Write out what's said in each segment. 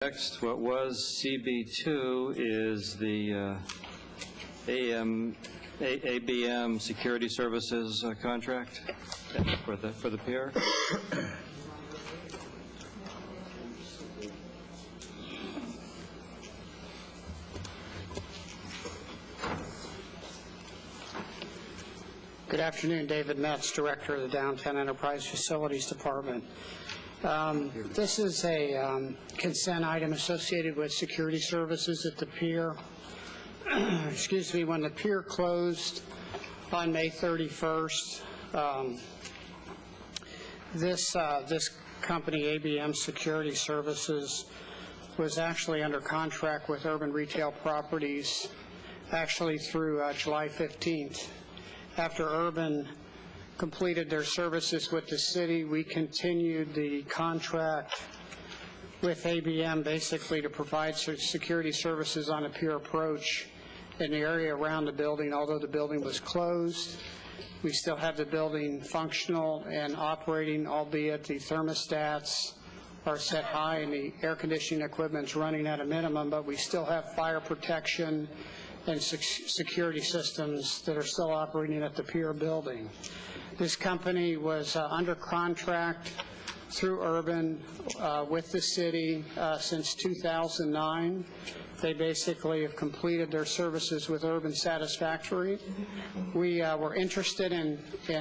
Next, what was CB2 is the ABM Security Services contract for the Pier. Good afternoon, David Metz, Director of the Downtown Enterprise Facilities Department. This is a consent item associated with security services at the Pier. Excuse me, when the Pier closed on May 31st, this company, ABM Security Services, was actually under contract with Urban Retail Properties actually through July 15th. After Urban completed their services with the city, we continued the contract with ABM basically to provide security services on a Pier approach in the area around the building. Although the building was closed, we still have the building functional and operating, albeit the thermostats are set high and the air conditioning equipment's running at a minimum, but we still have fire protection and security systems that are still operating at the Pier building. This company was under contract through Urban with the city since 2009. They basically have completed their services with Urban satisfactory. We were interested in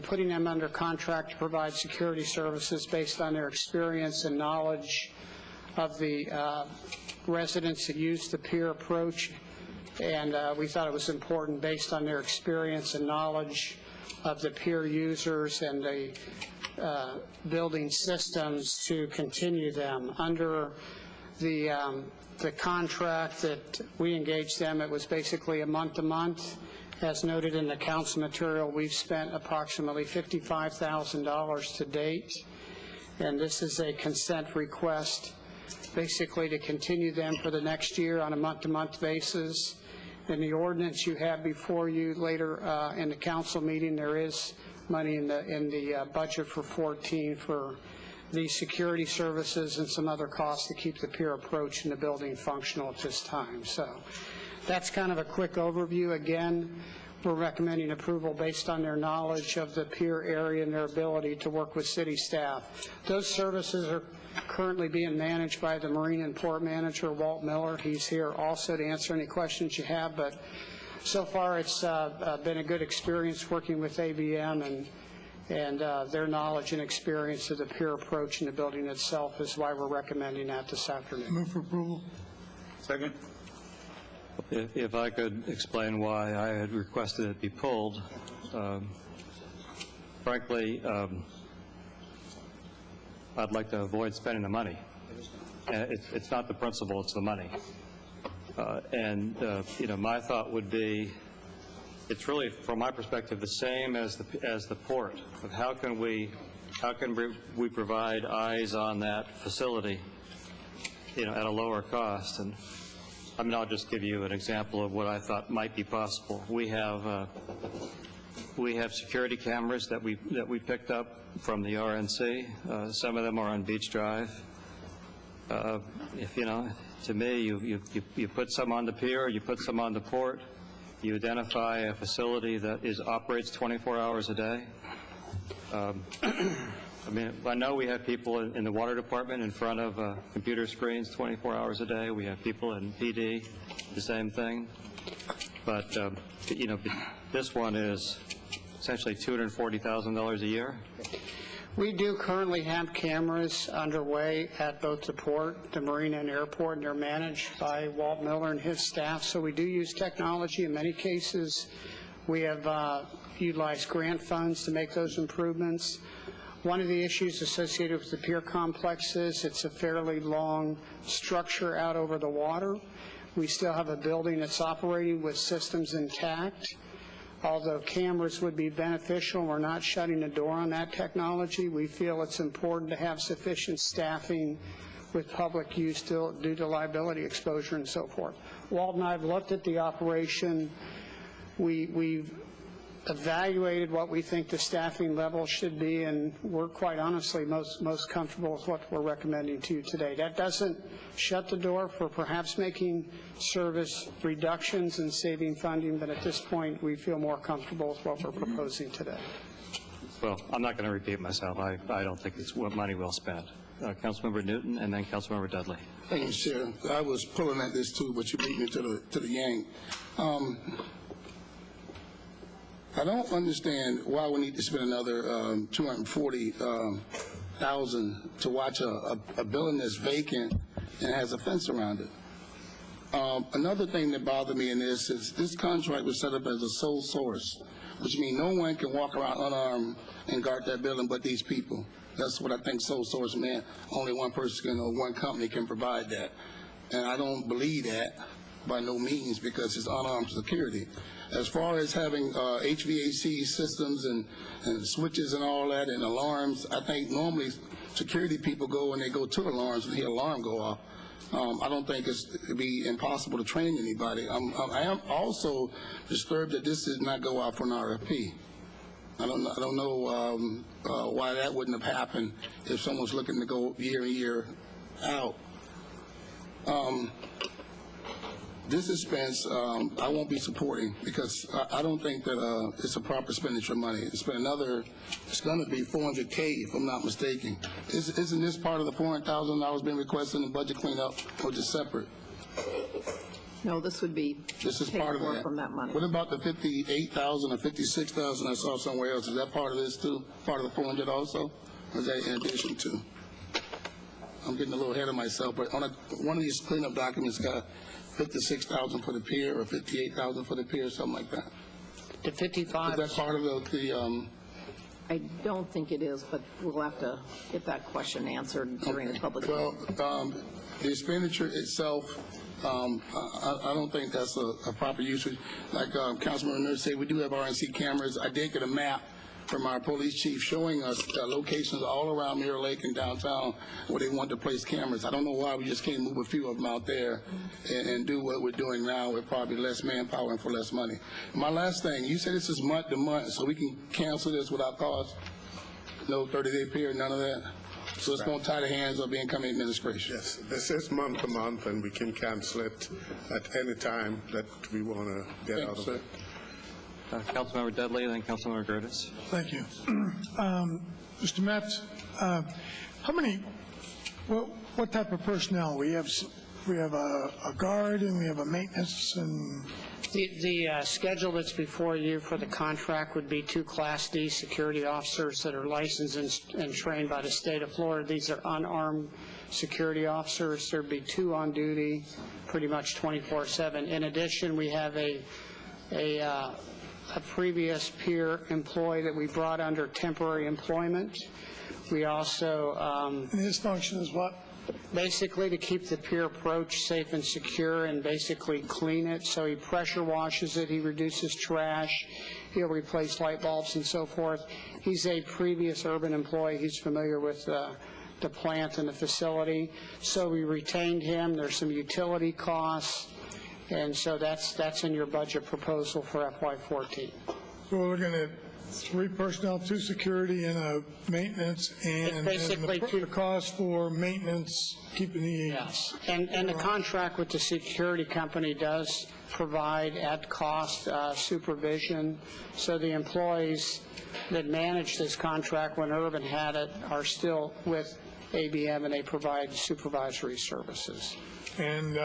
putting them under contract to provide security services based on their experience and knowledge of the residents that use the Pier approach. And we thought it was important based on their experience and knowledge of the Pier users and the building systems to continue them. Under the contract that we engaged them, it was basically a month-to-month. As noted in the council material, we've spent approximately $55,000 to date, and this is a consent request basically to continue them for the next year on a month-to-month basis. In the ordinance you have before you later in the council meeting, there is money in the budget for 14 for the security services and some other costs to keep the Pier approach in the building functional at this time. So that's kind of a quick overview. Again, we're recommending approval based on their knowledge of the Pier area and their ability to work with city staff. Those services are currently being managed by the Marine and Port Manager, Walt Miller. He's here also to answer any questions you have, but so far it's been a good experience working with ABM, and their knowledge and experience of the Pier approach in the building itself is why we're recommending that this afternoon. Move for approval. Second. If I could explain why I had requested it be pulled. Frankly, I'd like to avoid spending the money. It's not the principle, it's the money. My thought would be, it's really, from my perspective, the same as the port of how can we provide eyes on that facility, at a lower cost. And I mean, I'll just give you an example of what I thought might be possible. We have security cameras that we picked up from the RNC. Some of them are on Beach Drive. To me, you put some on the Pier, you put some on the port, you identify a facility that operates 24 hours a day. I know we have people in the water department in front of computer screens 24 hours a day. We have people in PD, the same thing. But, this one is essentially $240,000 a year. We do currently have cameras underway at both the port, the Marine and Airport, and they're managed by Walt Miller and his staff. So we do use technology. In many cases, we have utilized grant funds to make those improvements. One of the issues associated with the Pier complex is it's a fairly long structure out over the water. We still have a building that's operating with systems intact. Although cameras would be beneficial, we're not shutting the door on that technology. We feel it's important to have sufficient staffing with public use due to liability exposure and so forth. Walt and I have looked at the operation. We've evaluated what we think the staffing level should be, and we're quite honestly most comfortable with what we're recommending to you today. That doesn't shut the door for perhaps making service reductions and saving funding, but at this point, we feel more comfortable with what we're proposing today. Well, I'm not going to repeat myself. I don't think it's money well spent. Councilmember Newton and then Councilmember Dudley. Thank you, Chair. I was pulling at this too, but you beat me to the yank. I don't understand why we need to spend another $240,000 to watch a building that's vacant and has a fence around it. Another thing that bothered me in this is this contract was set up as a sole source, which means no one can walk around unarmed and guard that building but these people. That's what I think sole source meant. Only one person or one company can provide that. And I don't believe that by no means because it's unarmed security. As far as having HVAC systems and switches and all that and alarms, I think normally security people go and they go to alarms and hear alarm go off. I don't think it'd be impossible to train anybody. I am also disturbed that this did not go out for an RFP. I don't know why that wouldn't have happened if someone's looking to go year in, year out. This expense, I won't be supporting because I don't think that it's a proper expenditure of money. It's going to be $400K if I'm not mistaken. Isn't this part of the $400,000 being requested in the budget cleanup or just separate? No, this would be This is part of that. from that money. What about the $58,000 or $56,000 I saw somewhere else? Is that part of this too? Part of the 400 also? Or is that in addition to? I'm getting a little ahead of myself, but on one of these cleanup documents got $56,000 for the pier or $58,000 for the pier, something like that. The 55. Is that part of the I don't think it is, but we'll have to get that question answered during the public hearing. Well, the expenditure itself, I don't think that's a proper usage. Like Councilman Leonard said, we do have RNC cameras. I did get a map from our police chief showing us locations all around Mirror Lake and downtown where they want to place cameras. I don't know why we just can't move a few of them out there and do what we're doing now with probably less manpower and for less money. My last thing, you said this is month to month, so we can cancel this without cost? No 30-day period, none of that? So it's going to tie the hands of the incoming administration? Yes, this is month to month, and we can cancel it at any time that we want to get out of it. Councilmember Dudley and then Councilmember Gerdes. Thank you. Mr. Metz, what type of personnel? We have a guard and we have a maintenance and... The schedule that's before you for the contract would be 2 Class D security officers that are licensed and trained by the state of Florida. These are unarmed security officers. There'd be 2 on duty pretty much 24/7. In addition, we have a previous Pier employee that we brought under temporary employment. We also... and his function is what? Basically to keep the Pier approach safe and secure and basically clean it. So he pressure washes it, he reduces trash, he'll replace light bulbs and so forth. He's a previous urban employee. He's familiar with the plant and the facility. So we retained him. There's some utility costs. And so that's in your budget proposal for FY14. So we're looking at 3 personnel, 2 security, and a maintenance, and the cost for maintenance, keeping the... Yes, and the contract with the security company does provide at cost supervision. So the employees that manage this contract when Urban had it are still with ABM, and they provide supervisory services. And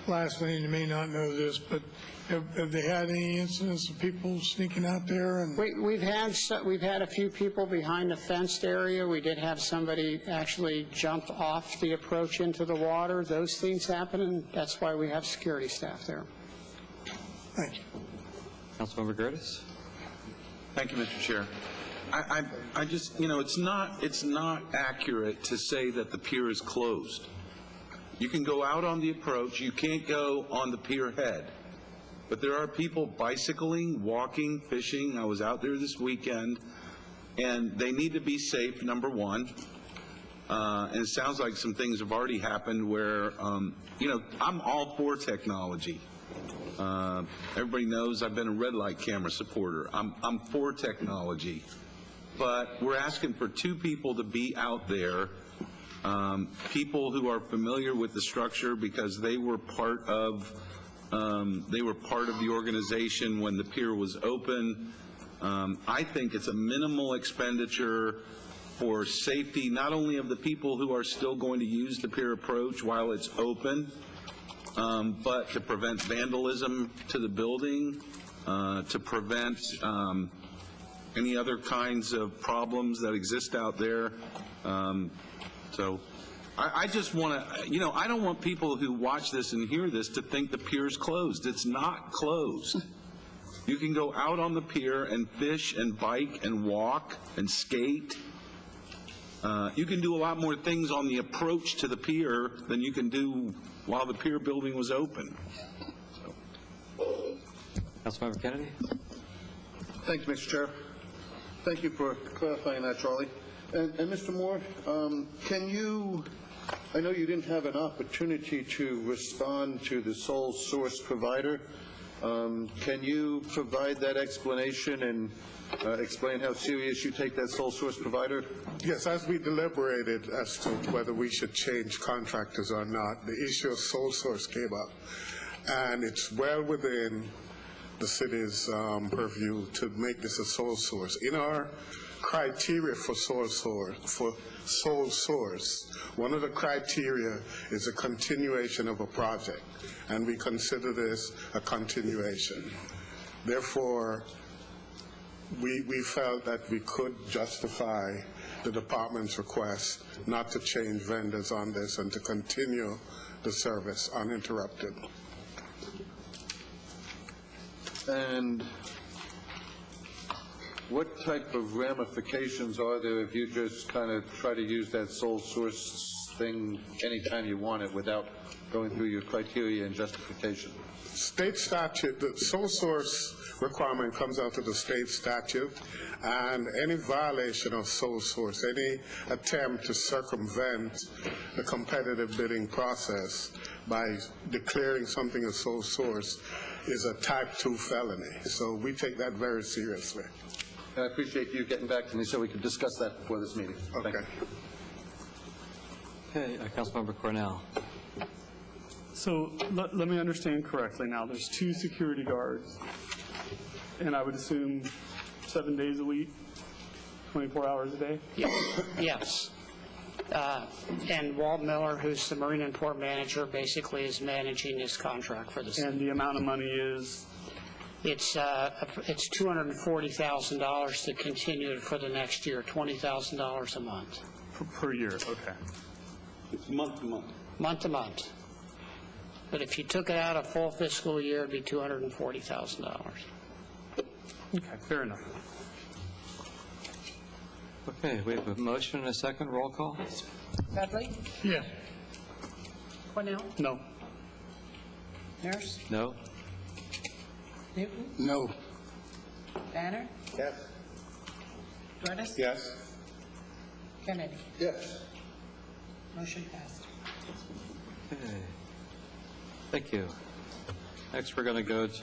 lastly, you may not know this, but have they had any incidents of people sneaking out there? And We've had a few people behind the fenced area. We did have somebody actually jump off the approach into the water. Those things happen, and that's why we have security staff there. Thank you. Councilmember Gerdes. Thank you, Mr. Chair. I just, it's not accurate to say that the pier is closed. You can go out on the approach. You can't go on the pier head. But there are people bicycling, walking, fishing. I was out there this weekend, and they need to be safe, number one. And it sounds like some things have already happened where, I'm all for technology. Everybody knows I've been a red light camera supporter. I'm for technology, but we're asking for 2 people to be out there, people who are familiar with the structure because they were part of the organization when the pier was open. I think it's a minimal expenditure for safety, not only of the people who are still going to use the pier approach while it's open, but to prevent vandalism to the building, to prevent any other kinds of problems that exist out there. So I just want to, I don't want people who watch this and hear this to think the pier's closed. It's not closed. You can go out on the pier and fish and bike and walk and skate. You can do a lot more things on the approach to the pier than you can do while the pier building was open. Councilmember Kennedy? Thank you, Mr. Chair. Thank you for clarifying that, Charlie. And Mr. Moore, can you, I know you didn't have an opportunity to respond to the sole source provider. Can you provide that explanation and explain how serious you take that sole source provider? Yes, as we deliberated as to whether we should change contractors or not, the issue of sole source came up. And it's well within the city's purview to make this a sole source. In our criteria for sole source, one of the criteria is a continuation of a project, and we consider this a continuation. Therefore, we felt that we could justify the department's request not to change vendors on this and to continue the service uninterrupted. And what type of ramifications are there if you just kind of try to use that sole source thing anytime you want it without going through your criteria and justification? State statute, the sole source requirement comes out of the state statute, and any violation of sole source, any attempt to circumvent the competitive bidding process by declaring something a sole source is a type 2 felony. So we take that very seriously. And I appreciate you getting back to me so we could discuss that before this meeting. Okay. Okay, Councilmember Kornell. So let me understand correctly now. There's 2 security guards, and I would assume 7 days a week, 24 hours a day? Yes. And Walt Miller, who's the Marine and Port Manager, basically is managing this contract for the city. And the amount of money is? It's $240,000 to continue it for the next year, $20,000 a month. Per year, okay. It's month to month. Month to month. But if you took it out a full fiscal year, it'd be $240,000. Okay, fair enough. Okay, we have a motion and a second. Roll call. Dudley? Yes. Kornell? No. Nurse? No? Newton? No. Banner? Yes. Gerdes? Yes. Kennedy? Yes. Motion passed. Okay. Thank you. Next, we're going to go to